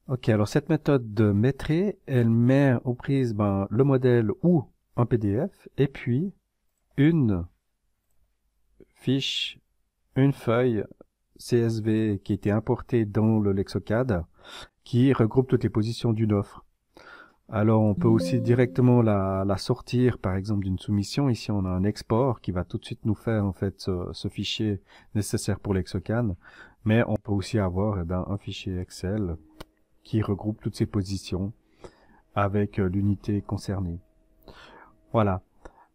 Ok, alors cette méthode de métrer, elle met aux prises le modèle ou un PDF et puis une fiche, une feuille CSV qui a été importée dans le Lexocad qui regroupe toutes les positions d'une offre. Alors on peut aussi directement la sortir par exemple d'une soumission. Ici on a un export qui va tout de suite nous faire en fait ce fichier nécessaire pour l'Exocad. Mais on peut aussi avoir un fichier Excel qui regroupe toutes ces positions avec l'unité concernée. Voilà.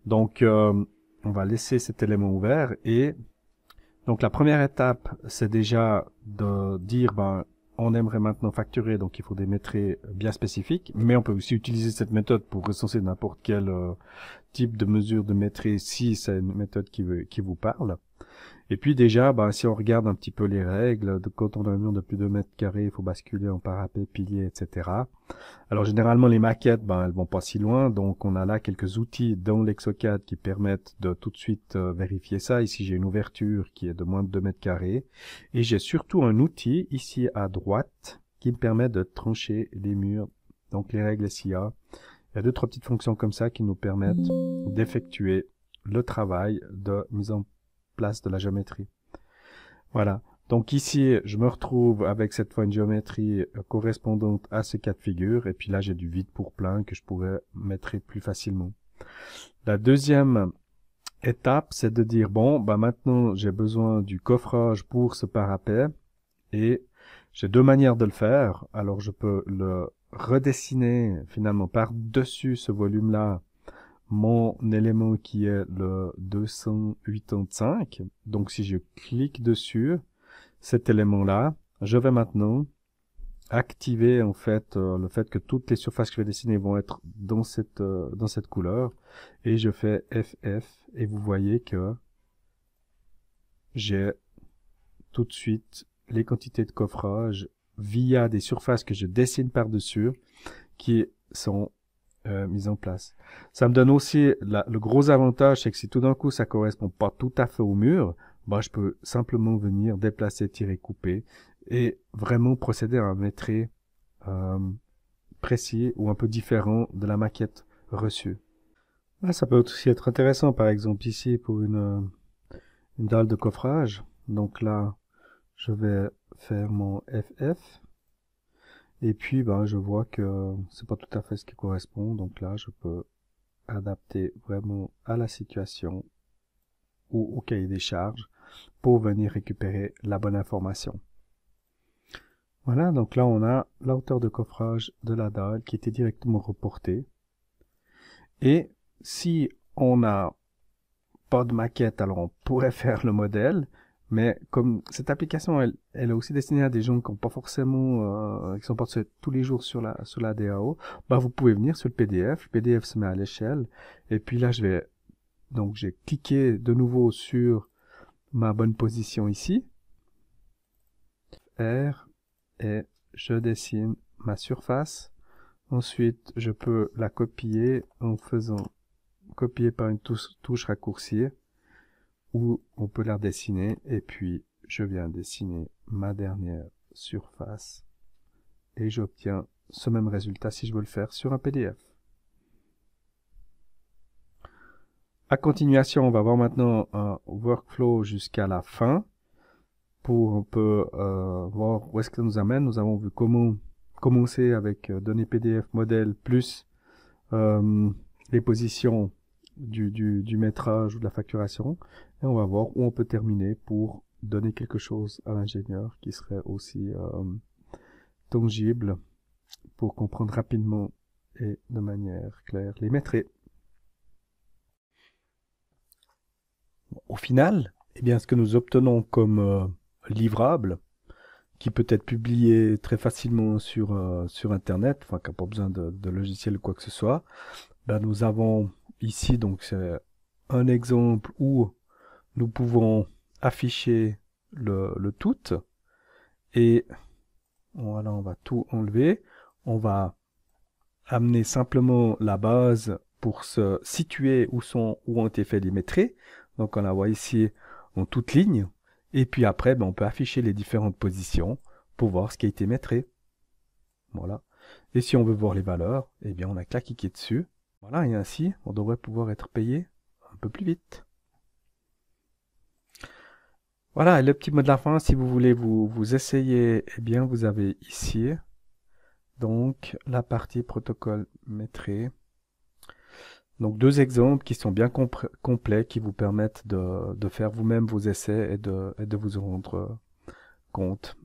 Donc on va laisser cet élément ouvert et donc la première étape c'est déjà de dire on aimerait maintenant facturer, donc il faut des métriques bien spécifiques, mais on peut aussi utiliser cette méthode pour recenser n'importe quel type de mesure de métrique si c'est une méthode qui vous parle. Et puis déjà, si on regarde un petit peu les règles, quand on a un mur de plus de 2 mètres carrés, il faut basculer en parapet, pilier, etc. Alors généralement les maquettes, elles vont pas si loin, donc on a là quelques outils dans l'Exocad qui permettent de tout de suite vérifier ça. Ici j'ai une ouverture qui est de moins de 2 mètres carrés et j'ai surtout un outil ici à droite qui me permet de trancher les murs. Donc les règles SIA, il y a 2-3 petites fonctions comme ça qui nous permettent d'effectuer le travail de mise en place de la géométrie. Voilà. Donc ici, je me retrouve avec cette fois une géométrie correspondante à ce cas de figure. Et puis là, j'ai du vide pour plein que je pourrais mettre plus facilement. La deuxième étape, c'est de dire, maintenant, j'ai besoin du coffrage pour ce parapet. Et j'ai 2 manières de le faire. Alors, je peux le redessiner finalement par-dessus ce volume-là mon élément qui est le 285. Donc si je clique dessus, cet élément-là, je vais maintenant activer en fait le fait que toutes les surfaces que je vais dessiner vont être dans cette couleur et je fais FF et vous voyez que j'ai tout de suite les quantités de coffrage via des surfaces que je dessine par-dessus qui sont mise en place. Ça me donne aussi le gros avantage, c'est que si tout d'un coup ça correspond pas tout à fait au mur, je peux simplement venir déplacer, tirer, couper et vraiment procéder à un métrer euh, précis ou un peu différent de la maquette reçue. Là, ça peut aussi être intéressant, par exemple ici pour une dalle de coffrage. Donc là, je vais faire mon FF. Et puis, je vois que c'est pas tout à fait ce qui correspond. Donc là, je peux adapter vraiment à la situation ou au cahier des charges pour venir récupérer la bonne information. Voilà, donc là, on a la hauteur de coffrage de la dalle qui était directement reportée. Et si on n'a pas de maquette, alors on pourrait faire le modèle. Mais comme cette application, elle est aussi destinée à des gens qui n'ont pas forcément, qui sont pas tous les jours sur la DAO, vous pouvez venir sur le PDF. Le PDF se met à l'échelle. Et puis là, j'ai cliqué de nouveau sur ma bonne position ici. R et je dessine ma surface. Ensuite, je peux la copier en faisant copier par une touche raccourcie. Où on peut la redessiner et puis je viens dessiner ma dernière surface et j'obtiens ce même résultat si je veux le faire sur un PDF. À continuation, on va voir maintenant un workflow jusqu'à la fin pour un peu voir où est-ce que ça nous amène. Nous avons vu comment commencer avec données PDF modèle plus les positions du métrage ou de la facturation. Et on va voir où on peut terminer pour donner quelque chose à l'ingénieur qui serait aussi tangible pour comprendre rapidement et de manière claire les métriques. Au final, ce que nous obtenons comme livrable, qui peut être publié très facilement sur Internet, qui n'a pas besoin de logiciel ou quoi que ce soit, nous avons ici, donc c'est un exemple où nous pouvons afficher le tout et voilà, on va tout enlever. On va amener simplement la base pour se situer où ont été faits les métriques. Donc on la voit ici en toute ligne. Et puis après, on peut afficher les différentes positions pour voir ce qui a été mettré. Voilà. Et si on veut voir les valeurs, eh bien on a qu'à cliquer dessus. Voilà, et ainsi on devrait pouvoir être payé un peu plus vite. Voilà, et le petit mot de la fin, si vous voulez vous essayer, eh bien vous avez ici donc la partie protocole mettré. Donc deux exemples qui sont bien complets, qui vous permettent de faire vous-même vos essais et de vous en rendre compte.